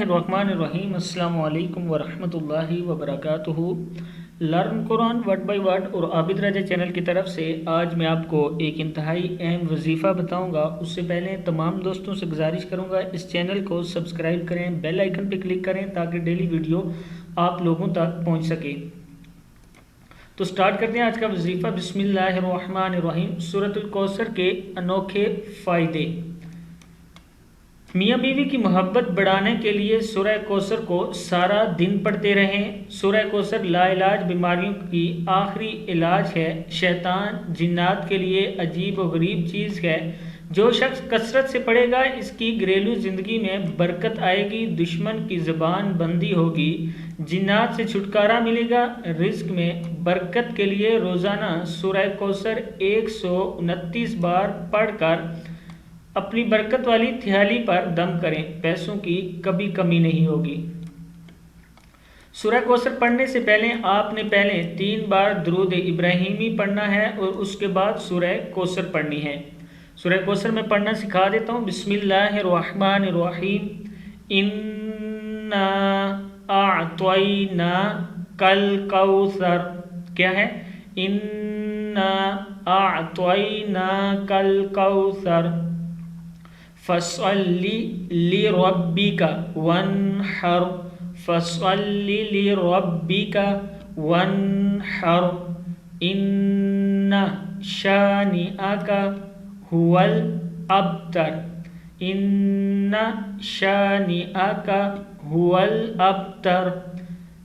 الرحمن الرحیم السلام علیکم ورحمۃ اللہ وبرکاتہ۔ Learn Quran word by word اور عابد راجہ چینل کی طرف سے آج میں آپ کو ایک انتہائی اہم وظیفہ بتاؤں گا۔ اس سے پہلے تمام دوستوں سے گزارش کروں گا اس چینل کو سبسکرائب کریں، بیل آئیکن پہ کلک کریں تاکہ ڈیلی ویڈیو آپ لوگوں تک پہنچ سکے۔ تو سٹارٹ کرتے ہیں آج کا وظیفہ۔ بسم اللہ الرحمن الرحیم۔ سورۃ الکوثر کے انوکھے فائدے۔ میاں بیوی کی محبت بڑھانے کے لیے سورہ کوثر کو سارا دن پڑھتے رہیں۔ سورہ کوثر لا علاج بیماریوں کی آخری علاج ہے۔ شیطان جنات کے لیے عجیب و غریب چیز ہے۔ جو شخص کثرت سے پڑھے گا اس کی گھریلو زندگی میں برکت آئے گی، دشمن کی زبان بندی ہوگی، جنات سے چھٹکارا ملے گا۔ رزق میں برکت کے لیے روزانہ سورہ کوثر 129 بار پڑھ کر اپنی برکت والی تھیلی پر دم کریں، پیسوں کی کبھی کمی نہیں ہوگی۔ سورہ کوثر پڑھنے سے پہلے آپ نے پہلے 3 بار درود ابراہیمی پڑھنا ہے اور اس کے بعد سورہ کوثر پڑھنی ہے۔ سورہ کوثر میں پڑھنا سکھا دیتا ہوں۔ بسم اللہ الرحمن الرحیم۔ انا اعطیناک الکوثر۔ کیا ہے؟ انا اعطیناک الکوثر فصل لربک وانحر۔ فصل لربک وانحر ان شانئک هو الابتر۔ ان شانئک هو الابتر۔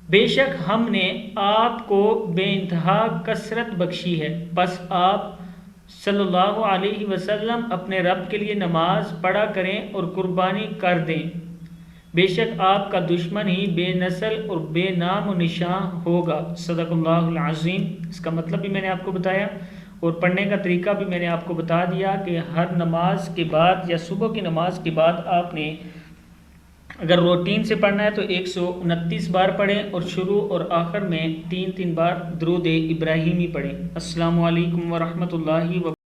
بے شک ہم نے آپ کو بے انتہا کثرت بخشی ہے، پس آپ صلی اللہ علیہ وسلم اپنے رب کے لیے نماز پڑھا کریں اور قربانی کر دیں۔ بے شک آپ کا دشمن ہی بے نسل اور بے نام و نشان ہوگا۔ صدق اللہ العظیم۔ اس کا مطلب بھی میں نے آپ کو بتایا اور پڑھنے کا طریقہ بھی میں نے آپ کو بتا دیا کہ ہر نماز کے بعد یا صبح کی نماز کے بعد آپ نے اگر روٹین سے پڑھنا ہے تو 129 بار پڑھیں اور شروع اور آخر میں 3 بار درود ابراہیمی پڑھیں۔ السلام علیکم ورحمۃ اللہ وبرکاتہ۔